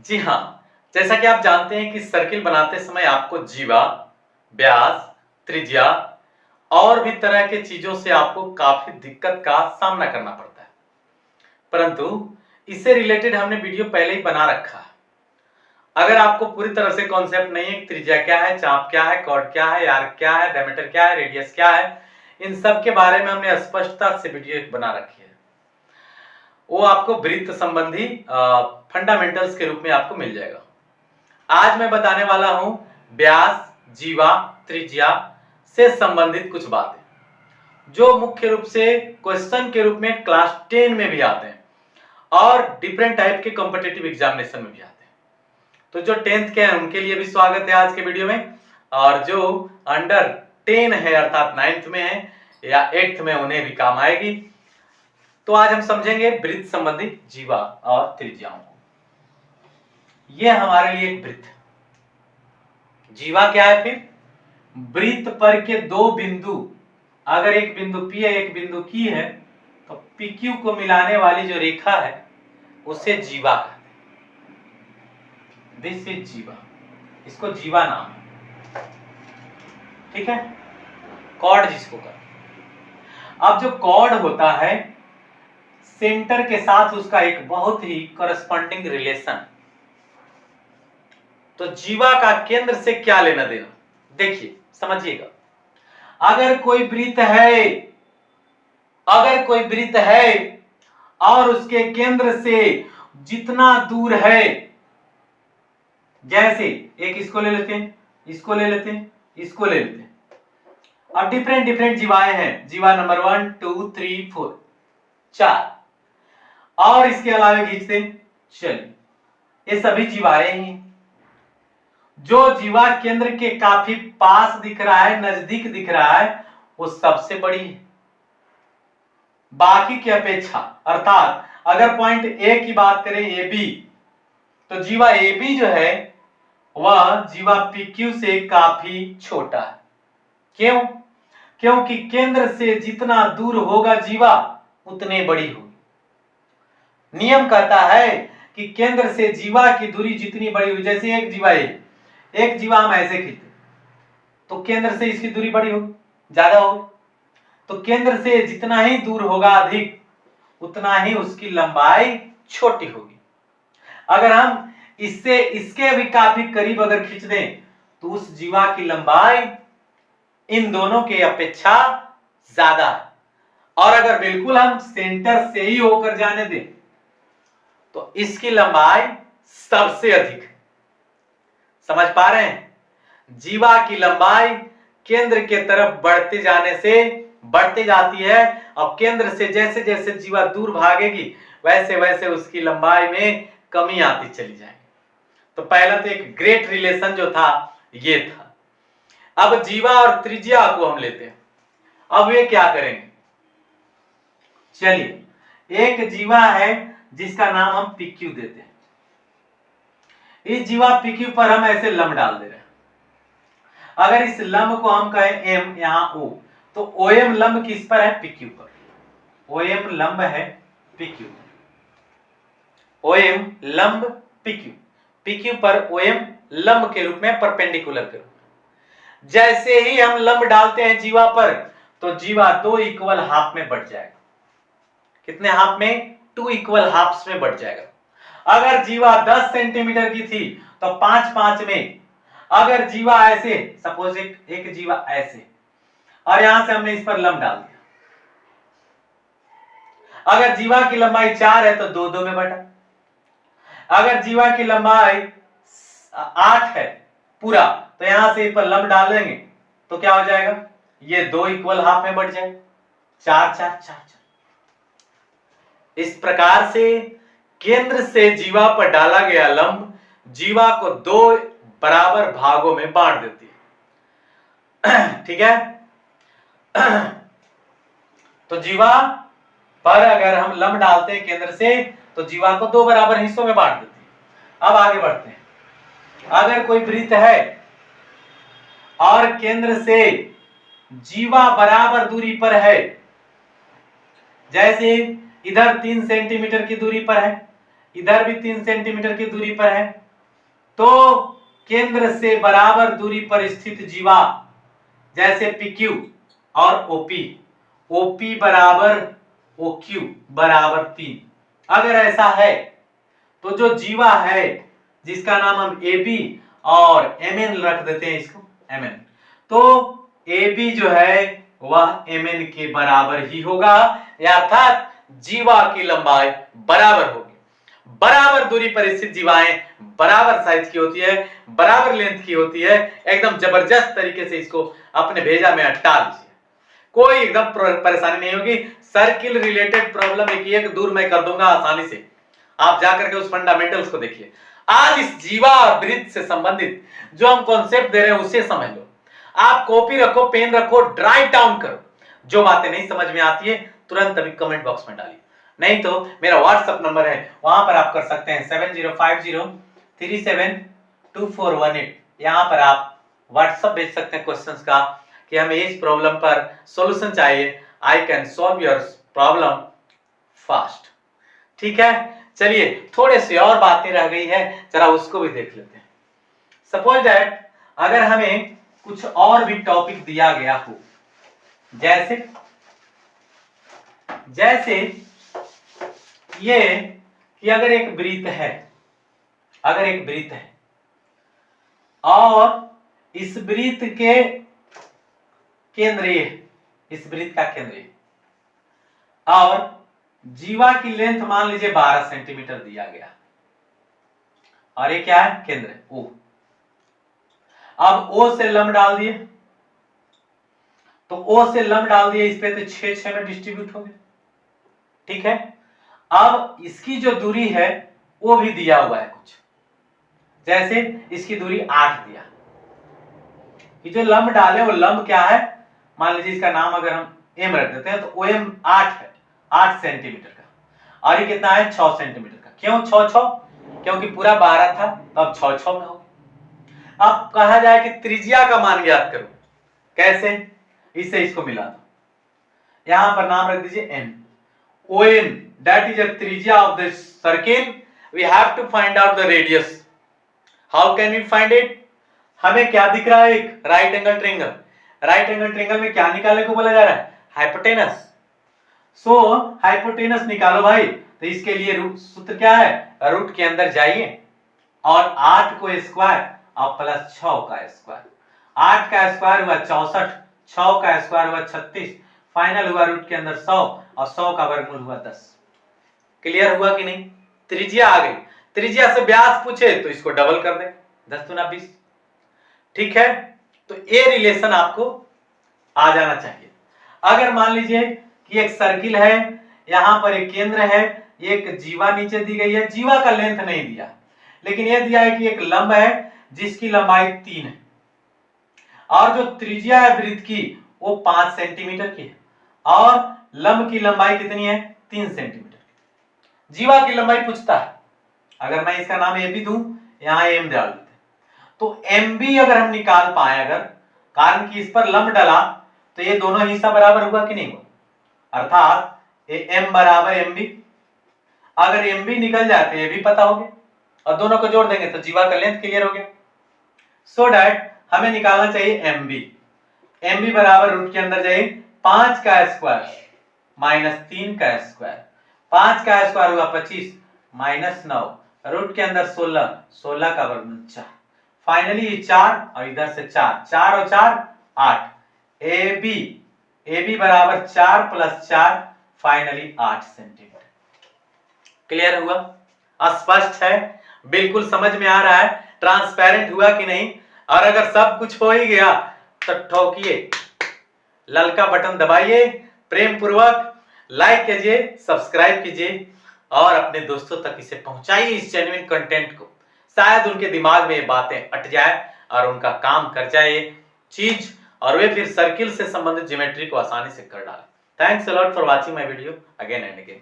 जी हाँ, जैसा कि आप जानते हैं कि सर्किल बनाते समय आपको जीवा, व्यास, त्रिज्या और भी तरह के चीजों से आपको काफी दिक्कत का सामना करना पड़ता है। परंतु इससे रिलेटेड हमने वीडियो पहले ही बना रखा है। अगर आपको पूरी तरह से कॉन्सेप्ट नहीं है, त्रिज्या क्या है, चाप क्या है, कॉर्ड क्या है, आर्क क्या है, डायमीटर क्या है, रेडियस क्या है, इन सब के बारे में हमने स्पष्टता से वीडियो एक बना रखी है। वो आपको वृत्त संबंधी फंडामेंटल्स के रूप में आपको मिल जाएगा। आज मैं बताने वाला हूं व्यास, जीवा, त्रिज्या से संबंधित कुछ बातें जो मुख्य रूप से क्वेश्चन के रूप में क्लास 10 में भी आते हैं और डिफरेंट टाइप के कॉम्पिटिटिव एग्जामिनेशन में भी आते हैं। तो जो 10th के हैं उनके लिए भी स्वागत है आज के वीडियो में, और जो अंडर 10 है अर्थात 9th में है या 8th में उन्हें भी काम आएगी। तो आज हम समझेंगे वृत्त संबंधी जीवा और त्रिज्याओं को। यह हमारे लिए एक वृत्त है। जीवा क्या है? फिर वृत्त पर के दो बिंदु, अगर एक बिंदु P है एक बिंदु Q है तो PQ को मिलाने वाली जो रेखा है उसे जीवा कहते हैं। दिस इज जीवा, इसको जीवा नाम है, ठीक है। कॉर्ड जिसको कहते हैं। अब जो कॉर्ड होता है सेंटर के साथ उसका एक बहुत ही करस्पॉन्डिंग रिलेशन। तो जीवा का केंद्र से क्या लेना देना, देखिए समझिएगा। अगर कोई वृत्त है और उसके केंद्र से जितना दूर है, जैसे एक इसको ले लेते हैं, इसको ले लेते हैं, इसको ले लेते हैं। अब डिफरेंट जीवाएं हैं, जीवा नंबर 1 2 3 4 4 और इसके अलावा खींचते हैं। चलिए, ये सभी जीवाएं ही। जो जीवा केंद्र के काफी पास दिख रहा है, नजदीक दिख रहा है, वो सबसे बड़ी है बाकी की अपेक्षा। अर्थात अगर पॉइंट ए की बात करें ए बी, तो जीवा ए बी जो है वह जीवा PQ से काफी छोटा है। क्यों? क्योंकि केंद्र से जितना दूर होगा जीवा उतने बड़ी होगी। नियम कहता है कि केंद्र से जीवा की दूरी जितनी बड़ी होगी, जैसे एक जीवा हम ऐसे खींचते तो केंद्र से इसकी दूरी बड़ी होगी, ज्यादा होगी। तो केंद्र से जितना ही दूर होगा अधिक, उतना ही उसकी लंबाई छोटी होगी। अगर हम इसके भी काफी करीब अगर खींच दें तो उस जीवा की लंबाई इन दोनों के अपेक्षा ज्यादा है। और अगर बिल्कुल हम सेंटर से ही होकर जाने दें तो इसकी लंबाई सबसे अधिक है। समझ पा रहे हैं? जीवा की लंबाई केंद्र के तरफ बढ़ते जाने से बढ़ती जाती है, और केंद्र से जैसे जैसे जीवा दूर भागेगी वैसे वैसे उसकी लंबाई में कमी आती चली जाएगी। तो पहला तो एक ग्रेट रिलेशन जो था ये था। अब जीवा और त्रिज्या को हम लेते हैं। अब वे क्या करेंगे? चलिए, एक जीवा है जिसका नाम हम PQ देते हैं। इस जीवा PQ पर हम ऐसे लंब डाल दे रहे हैं। अगर इस लंब को हम कहें M, यहां O, तो OM लंब किस पर है? PQ पर। OM लंब है PQ, OM लंब PQ पर OM लंब के रूप में, परपेंडिकुलर के रूप में। जैसे ही हम लंब डालते हैं जीवा पर तो जीवा 2 इक्वल हाफ में बढ़ जाएगा। कितने हाफ में? 2 इक्वल हाफ्स में बढ़ जाएगा। अगर जीवा 10 सेंटीमीटर की थी तो 5 में। अगर जीवा ऐसे, सपोज एक जीवा ऐसे, और यहां से हमने इस पर लंब डाल दिया। अगर जीवा की लंबाई 4 है तो 2 में बटा। अगर जीवा की लंबाई 8 है पूरा, तो यहां से इस पर लंब डाल देंगे तो क्या हो जाएगा? ये 2 इक्वल हाफ में बढ़ जाएगा। 4 4 4 4। इस प्रकार से केंद्र से जीवा पर डाला गया लंब जीवा को 2 बराबर भागों में बांट देती है। ठीक है। तो जीवा पर अगर हम लंब डालते हैं केंद्र से तो जीवा को 2 बराबर हिस्सों में बांट देती है। अब आगे बढ़ते हैं। अगर कोई वृत्त है और केंद्र से जीवा बराबर दूरी पर है, जैसे इधर 3 सेंटीमीटर की दूरी पर है, इधर भी 3 सेंटीमीटर की दूरी पर है। तो केंद्र से बराबर दूरी पर स्थित जीवा जैसे PQ और OP बराबर OQ बराबर 3, अगर ऐसा है तो जो जीवा है जिसका नाम हम AB और MN रख देते हैं, इसको MN, तो AB जो है वह MN के बराबर ही होगा, अर्थात जीवा की लंबाई बराबर होगी। बराबर दूरी पर स्थित जीवाएं बराबर साइज की होती है, बराबर लेंथ की होती है। एकदम जबरदस्त तरीके से इसको अपने भेजा में हटा लीजिए, कोई एकदम परेशानी नहीं होगी। सर्किल रिलेटेड प्रॉब्लम एक दूर मैं कर दूंगा आसानी से, आप जाकर के उस फंडामेंटल्स को देखिए। आज इस जीवा वृत्त से संबंधित जो हम कॉन्सेप्ट दे रहे हैं उसे समझ लो। आप कॉपी रखो, पेन रखो, राइट डाउन करो। जो बातें नहीं समझ में आती है तुरंत अभी कमेंट बॉक्स में डालिए, नहीं तो मेरा व्हाट्सएप नंबर है, वहां पर आप कर सकते हैं 7050372418। यहां पर आप व्हाट्सएप भेज सकते हैं क्वेश्चंस का कि हमें इस प्रॉब्लम पर सॉल्यूशन चाहिए। I can solve your problem fast. ठीक है, चलिए थोड़े से और बातें रह गई है, जरा उसको भी देख लेते हैं। सपोज दैट अगर हमें कुछ और भी टॉपिक दिया गया हो, जैसे ये कि अगर एक वृत्त है और इस वृत्त के केंद्रीय, इस वृत्त का केंद्रीय और जीवा की लेंथ मान लीजिए 12 सेंटीमीटर दिया गया, और ये क्या है, केंद्र है O। अब O से लंब डाल दिए, तो O से लंब डाल दिए इस पे, तो 6 में डिस्ट्रीब्यूट हो गए। ठीक है, अब इसकी जो दूरी है वो भी दिया हुआ है कुछ, जैसे इसकी दूरी 8 दिया। ये जो लंब डाले वो लंब क्या है, मान लीजिए इसका नाम अगर हम M रख देते हैं, तो OM 8 है, 8 सेंटीमीटर का, और ये कितना है, 6 सेंटीमीटर का। क्यों 6, क्योंकि पूरा 12 था, तो अब 6 में हो गया। अब कहा जाए कि त्रिज्या का मान ज्ञात करो, कैसे, इससे इसको मिला दो, यहां पर नाम रख दीजिए N। ON that is a त्रिज्या of the circle, we have to find out the radius. How can we find it? हमें क्या दिख रहा है, एक right angle triangle. Right angle triangle में क्या निकालने को बोला जा रहा है, हाइपोटेनस। सो हाइपोटेनस निकालो भाई, तो इसके लिए सूत्र क्या है, रूट के अंदर जाइए और 8 को स्क्वायर और प्लस 6 का स्क्वायर, 8 का स्क्वायर हुआ 64, 6 का स्क्वायर हुआ 36, फाइनल हुआ रूट के अंदर 100 और 100 का वर्गमूल हुआ 10। क्लियर हुआ कि नहीं, त्रिज्या आ गई। त्रिज्या से व्यास पूछे तो इसको डबल कर दे, 10 दूना 20। ठीक है, तो ये रिलेशन आपको आ जाना चाहिए। अगर मान लीजिए कि एक सर्किल है, यहां पर एक केंद्र है, एक जीवा नीचे दी गई है, जीवा का लेंथ नहीं दिया, लेकिन यह दिया है कि एक लंब है जिसकी लंबाई 3 है, और जो त्रिज्या है वृत्त की वो 5 सेंटीमीटर की है, और लंब की लंबाई कितनी है, 3 सेंटीमीटर। जीवा की लंबाई पूछता है, अगर मैं इसका नाम AB दूं, यहां M डाल देते, तो MB अगर हम निकाल पाए, अगर कारण कि इस पर लंब डला, तो ये दोनों हिस्सा बराबर हुआ कि नहीं हुआ, अर्थात ये M बराबर MB। अगर MB निकल जाए तो ये भी पता हो गया, और दोनों को जोड़ देंगे तो जीवा का लेंथ क्लियर हो गया। सो दैट हमें निकालना चाहिए MB बराबर रूट के अंदर जाइए 5 का स्क्वायर माइनस 3 का स्क्वायर, 5 का स्क्वायर हुआ 25 माइनस 9, रूट के अंदर 16, 16 का वर्गमूल 4, फाइनली ये 4 और इधर से 4, 4 और 4 8। AB बराबर 4 प्लस 4, फाइनली 8 सेंटीमीटर। क्लियर हुआ, स्पष्ट है, बिल्कुल समझ में आ रहा है, ट्रांसपेरेंट हुआ कि नहीं। और अगर सब कुछ हो ही गया तो ठोकिए, ललका बटन दबाइए, प्रेम पूर्वक लाइक कीजिए, सब्सक्राइब कीजिए और अपने दोस्तों तक इसे पहुंचाइए, इस जेन्युइन कंटेंट को। शायद उनके दिमाग में ये बातें अट जाए और उनका काम कर जाए चीज, और वे फिर सर्किल से संबंधित ज्योमेट्री को आसानी से कर डालें। Thanks a lot for watching my video again and again.